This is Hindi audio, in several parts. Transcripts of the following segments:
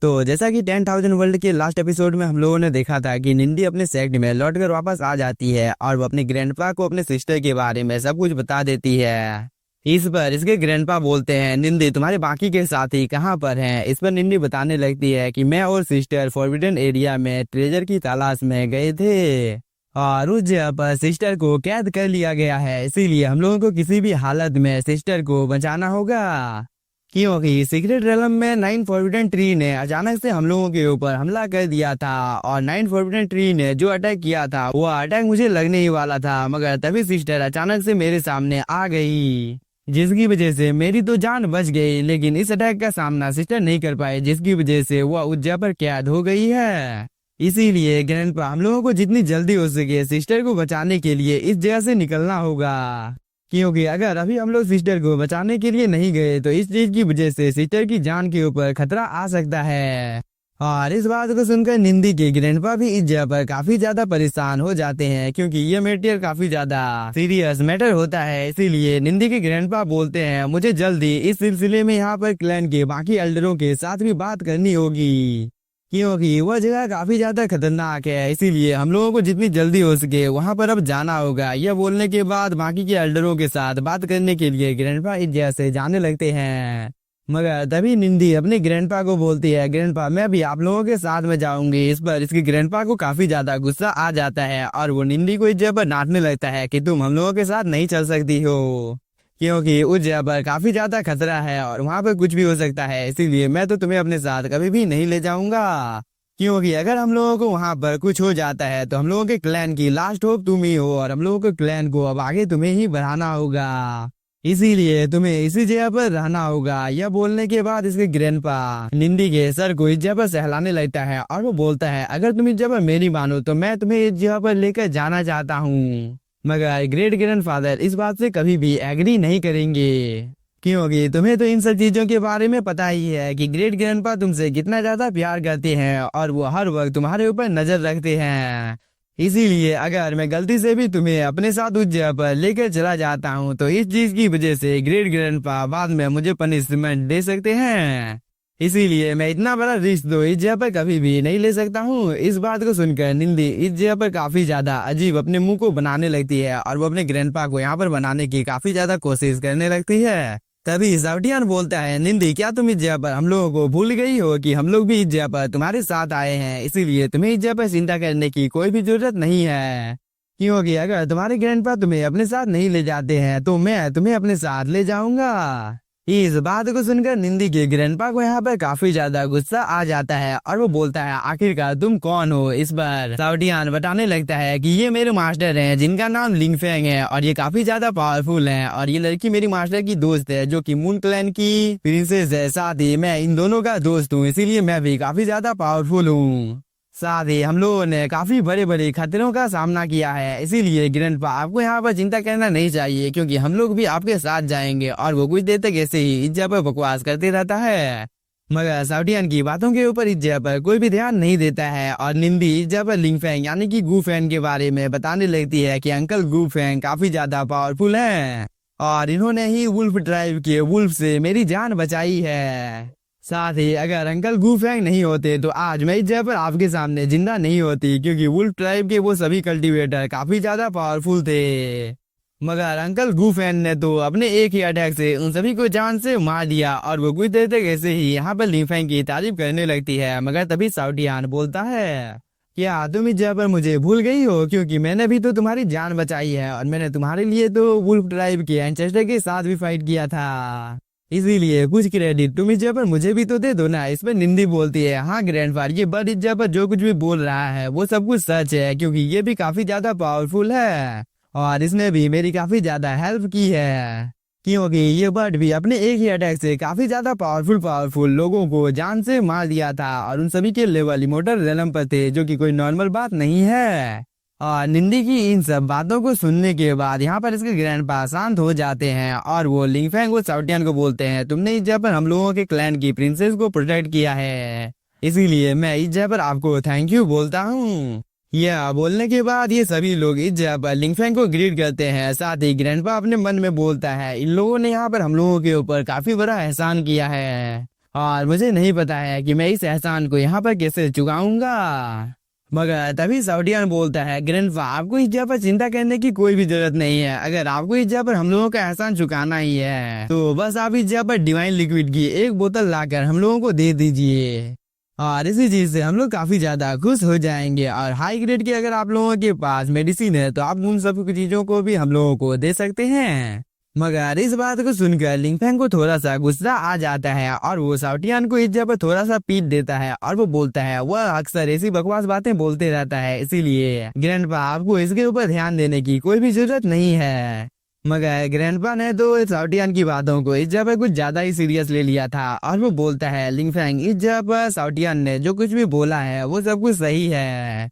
तो जैसा कि 10,000 वर्ल्ड के लास्ट एपिसोड में हम लोगों ने देखा था कि निंदी अपने सेक्ट में लौटकर वापस आ जाती है और वो अपने ग्रैंडपा को अपने सिस्टर के बारे में सब कुछ बता देती है। इस पर इसके ग्रैंडपा बोलते हैं, निंदी तुम्हारे बाकी के साथी कहाँ पर हैं? इस पर निंदी बताने लगती है कि मैं और सिस्टर फॉरबिडन एरिया में ट्रेजर की तलाश में गए थे और उस जगह पर सिस्टर को कैद कर लिया गया है, इसीलिए हम लोगों को किसी भी हालत में सिस्टर को बचाना होगा। क्योंकि सीक्रेट रेलम में 9 फॉरबिडन ट्री ने अचानक से हम लोगों के ऊपर हमला कर दिया था और 9 फॉरबिडन ट्री ने जो अटैक किया था वो अटैक मुझे लगने ही वाला था, मगर तभी सिस्टर अचानक से मेरे सामने आ गई, जिसकी वजह से मेरी तो जान बच गई। लेकिन इस अटैक का सामना सिस्टर नहीं कर पाए, जिसकी वजह से वो उस जगह पर कैद हो गई है। इसीलिए ग्रैंडपा हम लोगों को जितनी जल्दी हो सके सिस्टर को बचाने के लिए इस जगह से निकलना होगा, क्योंकि अगर अभी हम लोग सिस्टर को बचाने के लिए नहीं गए तो इस चीज की वजह से सिस्टर की जान के ऊपर खतरा आ सकता है। और इस बात को सुनकर निंदी के ग्रैंडपा भी इस जगह पर काफी ज्यादा परेशान हो जाते हैं, क्योंकि ये मैटर काफी ज्यादा सीरियस मैटर होता है। इसीलिए निंदी के ग्रैंडपा बोलते हैं, मुझे जल्दी इस सिलसिले में यहाँ पर क्लैन के बाकी एल्डरों के साथ भी बात करनी होगी, क्योंकि वह जगह काफी ज्यादा खतरनाक है। इसीलिए हम लोगों को जितनी जल्दी हो सके वहां पर अब जाना होगा। यह बोलने के बाद बाकी के एल्डरों के साथ बात करने के लिए ग्रैंडपा इस जगह से जाने लगते हैं, मगर तभी निंदी अपने ग्रैंडपा को बोलती है, ग्रैंडपा मैं भी आप लोगों के साथ में जाऊंगी। इस पर इसके ग्रैंडपा को काफी ज्यादा गुस्सा आ जाता है और वो निंदी को इस जगह पर डांटने लगता है कि तुम हम लोगों के साथ नहीं चल सकती हो, क्योंकि उस जगह पर काफी ज्यादा खतरा है और वहां पर कुछ भी हो सकता है। इसीलिए मैं तो तुम्हें अपने साथ कभी भी नहीं ले जाऊंगा, क्योंकि अगर हम लोगों को वहां पर कुछ हो जाता है तो हम लोगों के क्लैन की लास्ट होप तुम ही हो और हम लोगों के क्लैन को अब आगे तुम्हें ही बढ़ाना होगा, इसीलिए तुम्हें इसी जगह पर रहना होगा। यह बोलने के बाद इसके ग्रैंडपा निंदी के सर को इस जगह पर सहलाने लगता है और वो बोलता है, अगर तुम इस जगह पर मेरी मानो तो मैं तुम्हें इस जगह पर लेकर जाना चाहता हूँ, मगर ग्रेट ग्रैंडफादर इस बात से कभी भी एग्री नहीं करेंगे, क्योंकि तुम्हें तो इन सब चीजों के बारे में पता ही है कि ग्रेट ग्रैंडपा तुमसे कितना ज्यादा प्यार करते हैं और वो हर वक्त तुम्हारे ऊपर नजर रखते हैं। इसीलिए अगर मैं गलती से भी तुम्हें अपने साथ उस जगह पर लेकर चला जाता हूँ तो इस चीज की वजह से ग्रेट ग्रैंडपा बाद में मुझे पनिशमेंट दे सकते हैं, इसीलिए मैं इतना बड़ा रिस्क तो इस जगह पर कभी भी नहीं ले सकता हूँ। इस बात को सुनकर निंदी इस जगह पर काफी ज्यादा अजीब अपने मुंह को बनाने लगती है और वो अपने ग्रैंडपा को यहाँ पर बनाने की काफी ज्यादा कोशिश करने लगती है। तभी साउटियन बोलता है, निंदी क्या तुम इस जगह पर हम लोगों को भूल गई हो कि हम लोग भी इस जगह पर तुम्हारे साथ आए हैं, इसीलिए तुम्हें इस जगह पर चिंता करने की कोई भी जरूरत नहीं है, क्योंकि अगर तुम्हारे ग्रैंडपा तुम्हें अपने साथ नहीं ले जाते हैं तो मैं तुम्हें अपने साथ ले जाऊंगा। इस बात को सुनकर निंदी के ग्रैंडपा को यहाँ पर काफी ज्यादा गुस्सा आ जाता है और वो बोलता है, आखिरकार तुम कौन हो? इस पर साउटियन बताने लगता है कि ये मेरे मास्टर हैं जिनका नाम लिंगफेंग है और ये काफी ज्यादा पावरफुल हैं और ये लड़की मेरी मास्टर की दोस्त है जो कि मून क्लैन की प्रिंसेस है, साथ ही मैं इन दोनों का दोस्त हूँ, इसीलिए मैं भी काफी ज्यादा पावरफुल हूँ। साथ ही हम लोगों ने काफी बड़े बड़े खतरों का सामना किया है, इसीलिए ग्रैंडपा आपको यहाँ पर चिंता करना नहीं चाहिए, क्योंकि हम लोग भी आपके साथ जाएंगे। और वो कुछ देर तक ऐसे ही इस जगह पर बकवास करते रहता है, मगर साउटियन की बातों के ऊपर इस जगह पर कोई भी ध्यान नहीं देता है। और निंदी इस जगह पर लिंगफेंग यानी कि गूफेंग के बारे में बताने लगती है कि अंकल गूफेंग काफी ज्यादा पावरफुल है और इन्होंने ही वुल्फ ट्राइब के वुल्फ से मेरी जान बचाई है। साथ ही अगर अंकल गूफेंग नहीं होते तो आज मैं इस जगह पर आपके सामने जिंदा नहीं होती, क्योंकि वुल्फ ट्राइब के वो सभी कल्टीवेटर काफी ज्यादा पावरफुल थे, मगर अंकल गूफेंग ने तो अपने एक ही अटैक से उन सभी को जान से मार दिया। और वो कुछ देर तक ऐसे ही यहाँ पर लिंगफेंग की तारीफ करने लगती है, मगर तभी साउटियन बोलता है, क्या तुम इस जगह पर मुझे भूल गई हो? क्योंकि मैंने भी तो तुम्हारी जान बचाई है और मैंने तुम्हारे लिए तो वुल्फ ट्राइब के एंसेस्टर के साथ भी फाइट किया था, इसीलिए कुछ क्रेडिट तुम इस जगह पर मुझे भी तो दे दो ना। इस पर निंदी बोलती है, हाँ ग्रैंडफादर ये बर्ड इस जगह पर जो कुछ भी बोल रहा है वो सब कुछ सच है, क्योंकि ये भी काफी ज्यादा पावरफुल है और इसने भी मेरी काफी ज्यादा हेल्प की है, क्योंकि ये बर्ड भी अपने एक ही अटैक से काफी ज्यादा पावरफुल लोगों को जान से मार दिया था और उन सभी के लेवल इमोर्टल रेलम पर थे, जो कि कोई नॉर्मल बात नहीं है। और निंदी की इन सब बातों को सुनने के बाद यहाँ पर इसके ग्रैंडपा शांत हो जाते हैं और वो लिंगफेंग और साउटियन को बोलते हैं, तुमने इस जगह पर हम लोगों के क्लैन की प्रिंसेस को प्रोटेक्ट किया है, इसीलिए मैं इस जगह पर आपको थैंक यू बोलता हूँ। यह बोलने के बाद ये सभी लोग इस जगह पर लिंगफेंग को ग्रीट करते हैं। साथ ही ग्रैंडपा अपने मन में बोलता है, इन लोगों ने यहाँ पर हम लोगों के ऊपर काफी बड़ा एहसान किया है और मुझे नहीं पता है कि मैं इस एहसान को यहाँ पर कैसे चुकाऊंगा। मगर तभी साउडियन बोलता है, ग्रैंडपा आपको इस जगह पर चिंता करने की कोई भी जरूरत नहीं है। अगर आपको इस जगह पर हम लोगों का एहसान चुकाना ही है तो बस आप इस जगह पर डिवाइन लिक्विड की एक बोतल लाकर हम लोगों को दे दीजिए, और इसी चीज से हम लोग काफी ज्यादा खुश हो जाएंगे। और हाई ग्रेड की अगर आप लोगों के पास मेडिसिन है तो आप उन सब चीजों को भी हम लोगों को दे सकते हैं। मगर इस बात को सुनकर लिंगफैंग को थोड़ा सा गुस्सा आ जाता है और वो साउटियान को इस जगह पर थोड़ा सा पीट देता है और वो बोलता है वह अक्सर ऐसी बकवास बातें बोलते रहता है, इसीलिए ग्रैंडपा आपको इसके ऊपर ध्यान देने की कोई भी जरूरत नहीं है। मगर ग्रैंडपा ने तो साउटियान की बातों को इस जगह पर कुछ ज्यादा ही सीरियस ले लिया था और वो बोलता है, लिंगफैंग इस जगह पर साउटियान ने जो कुछ भी बोला है वो सब कुछ सही है,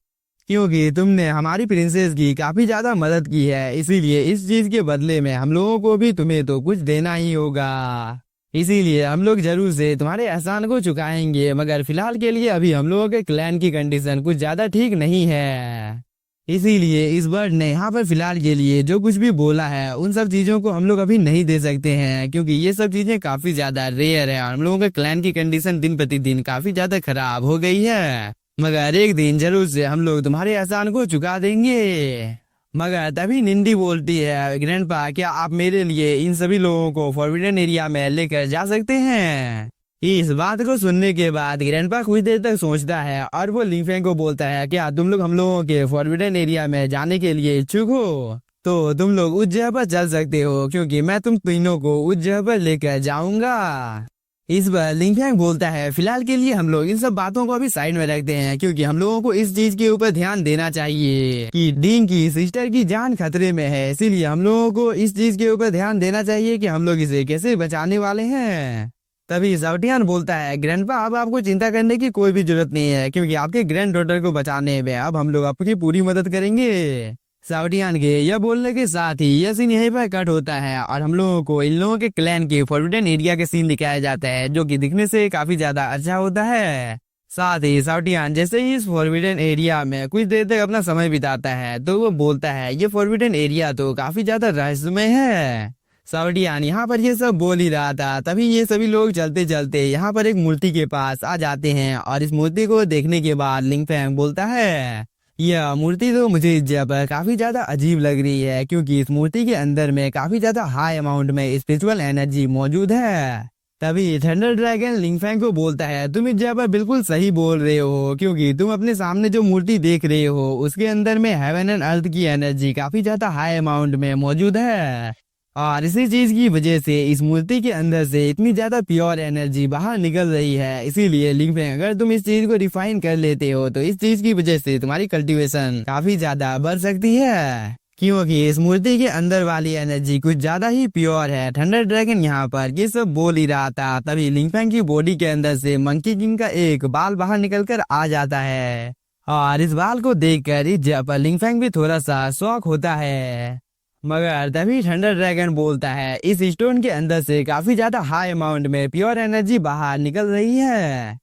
क्योंकि तुमने हमारी प्रिंसेस की काफी ज्यादा मदद की है, इसीलिए इस चीज के बदले में हम लोगों को भी तुम्हें तो कुछ देना ही होगा। इसीलिए हम लोग जरूर से तुम्हारे एहसान को चुकाएंगे, मगर फिलहाल के लिए अभी हम लोगों के क्लैन की कंडीशन कुछ ज्यादा ठीक नहीं है। इसीलिए इस बर्ड ने यहाँ पर फिलहाल के लिए जो कुछ भी बोला है उन सब चीजों को हम लोग अभी नहीं दे सकते हैं, क्योंकि ये सब चीजें काफी ज्यादा रेयर है और हम लोगों के क्लैन की कंडीशन दिन प्रतिदिन काफी ज्यादा खराब हो गई है। मगर एक दिन जरूर से हम लोग तुम्हारे एहसान को चुका देंगे। मगर तभी निंदी बोलती है, ग्रैंडपा क्या आप मेरे लिए इन सभी लोगों को फॉरबिडन एरिया में लेकर जा सकते हैं? इस बात को सुनने के बाद ग्रैंडपा कुछ देर तक सोचता है और वो लिंगफैंग को बोलता है, क्या तुम लोग हम लोगों के फॉरबिडन एरिया में जाने के लिए इच्छुक हो? तो तुम लोग उस जगह पर चल सकते हो, क्योंकि मैं तुम तीनों को उस जगह पर लेकर जाऊंगा। इस बार लिंगफैंग बोलता है, फिलहाल के लिए हम लोग इन सब बातों को अभी साइड में रखते हैं, क्योंकि हम लोगों को इस चीज के ऊपर ध्यान देना चाहिए कि डीन की सिस्टर की जान खतरे में है, इसीलिए हम लोगों को इस चीज के ऊपर ध्यान देना चाहिए कि हम लोग इसे कैसे बचाने वाले हैं। तभी साउटियान बोलता है, ग्रैंडपा अब आपको चिंता करने की कोई भी जरूरत नहीं है, क्योंकि आपके ग्रैंड डॉटर को बचाने में अब हम लोग आपकी पूरी मदद करेंगे। साउटियान के यह बोलने के साथ ही यह सीन यहीं पर कट होता है और हम लोगों को इन लोगों के क्लैन के फॉरबिडन एरिया के सीन दिखाया जाता है, जो कि दिखने से काफी ज्यादा अच्छा होता है। साथ ही साउटियान जैसे ही इस फॉरबिडन एरिया में कुछ देर तक अपना समय बिताता है तो वो बोलता है, ये फॉरबिडन एरिया तो काफी ज्यादा रहस्यमय है। साउटियान यहाँ पर ये सब बोल ही रहा था, तभी ये सभी लोग चलते चलते यहाँ पर एक मूर्ति के पास आ जाते हैं और इस मूर्ति को देखने के बाद लिंगफैंग बोलता है, यह मूर्ति तो मुझे इस जगह पर काफी ज्यादा अजीब लग रही है, क्योंकि इस मूर्ति के अंदर में काफी ज्यादा हाई अमाउंट में स्पिरिचुअल एनर्जी मौजूद है। तभी थंडर ड्रैगन लिंगफैंग को बोलता है, तुम इस जगह पर बिल्कुल सही बोल रहे हो, क्योंकि तुम अपने सामने जो मूर्ति देख रहे हो उसके अंदर में हेवन एंड अर्थ की एनर्जी काफी ज्यादा हाई अमाउंट में मौजूद है, और इसी चीज की वजह से इस मूर्ति के अंदर से इतनी ज्यादा प्योर एनर्जी बाहर निकल रही है। इसीलिए लिंगफैंग अगर तुम इस चीज को रिफाइन कर लेते हो तो इस चीज की वजह से तुम्हारी कल्टीवेशन काफी ज्यादा बढ़ सकती है, क्योंकि इस मूर्ति के अंदर वाली एनर्जी कुछ ज्यादा ही प्योर है। थंडर ड्रैगन यहाँ पर ये सब बोल ही रहा था, तभी लिंगफैंग की बॉडी के अंदर से मंकी किंग का एक बाल बाहर निकल कर आ जाता है, और इस बाल को देखकर इस जगह पर लिंगफैंग भी थोड़ा सा शॉक होता है। मगर तभी थंडर ड्रैगन बोलता है, इस स्टोन के अंदर से काफी ज्यादा हाई अमाउंट में प्योर एनर्जी बाहर निकल रही है,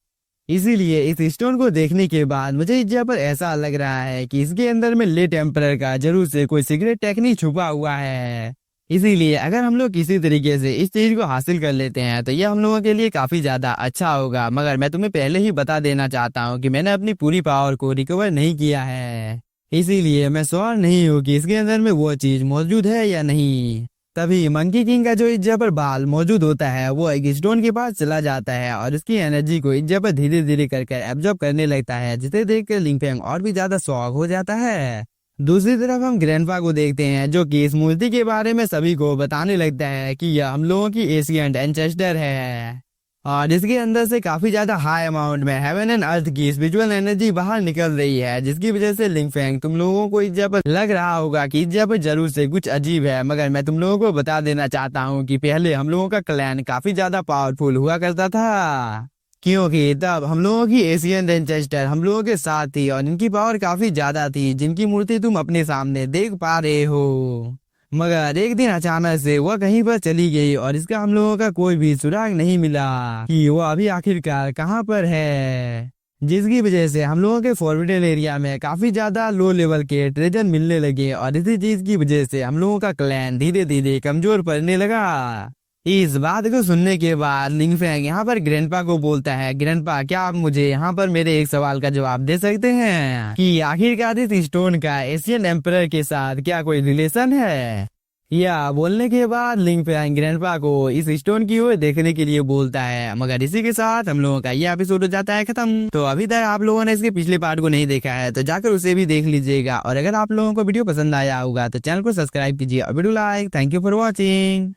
इसीलिए इस स्टोन को देखने के बाद मुझे इस जगह पर ऐसा लग रहा है कि इसके अंदर में लेट एम्परर का जरूर से कोई सीक्रेट टेक्निक छुपा हुआ है। इसीलिए अगर हम लोग किसी तरीके से इस चीज को हासिल कर लेते हैं तो यह हम लोगों के लिए काफी ज्यादा अच्छा होगा। मगर मैं तुम्हें पहले ही बता देना चाहता हूँ कि मैंने अपनी पूरी पावर को रिकवर नहीं किया है, इसीलिए मैं श्योर नहीं हूँ कि इसके अंदर में वो चीज मौजूद है या नहीं। तभी मंकी किंग का जो इस जगह पर बाल मौजूद होता है वो एक स्टोन के पास चला जाता है और उसकी एनर्जी को इस जगह पर धीरे धीरे करके एब्जॉर्ब करने लगता है, जिसे देखकर लिंगफैंग और भी ज्यादा शॉक हो जाता है। दूसरी तरफ हम ग्रैंडपा को देखते हैं, जो कि इस मूर्ति के बारे में सभी को बताने लगता है कि यह हम लोगों की एशियंट एंसेस्टर है, और इसके अंदर से काफी ज्यादा हाई अमाउंट में हेवन एंड अर्थ की स्पिरिचुअल एनर्जी बाहर निकल रही है, जिसकी वजह से लिंगफैंग तुम लोगों को इस जगह पर लग रहा होगा कि इस जगह पर जरूर से कुछ अजीब है। मगर मैं तुम लोगों को बता देना चाहता हूँ कि पहले हम लोगों का क्लैन काफी ज्यादा पावरफुल हुआ करता था, क्योंकि तब हम लोगों की एशियन एंसेस्टर हम लोगों के साथ थी और इनकी पावर काफी ज्यादा थी, जिनकी मूर्ति तुम अपने सामने देख पा रहे हो। मगर एक दिन अचानक से वह कहीं पर चली गई और इसका हम लोगों का कोई भी सुराग नहीं मिला कि वो अभी आखिरकार कहाँ पर है, जिसकी वजह से हम लोगों के फॉरबिडन एरिया में काफी ज्यादा लो लेवल के ट्रेजर मिलने लगे, और इसी चीज की वजह से हम लोगों का क्लैन धीरे धीरे कमजोर पड़ने लगा। इस बात को सुनने के बाद लिंग फेंग यहाँ पर ग्रैंडपा को बोलता है, ग्रैंडपा क्या आप मुझे यहाँ पर मेरे एक सवाल का जवाब दे सकते हैं कि आखिरकार इस स्टोन का एशियन एम्परर के साथ क्या कोई रिलेशन है। या बोलने के बाद लिंग फेंग ग्रैंडपा को इस स्टोन की ओर देखने के लिए बोलता है। मगर इसी के साथ हम लोगों का ये एपिसोड हो जाता है खत्म। तो अभी तक आप लोगों ने इसके पिछले पार्ट को नहीं देखा है तो जाकर उसे भी देख लीजिएगा। और अगर आप लोगों को वीडियो पसंद आया होगा तो चैनल को सब्सक्राइब कीजिए और video like. Thank you for watching.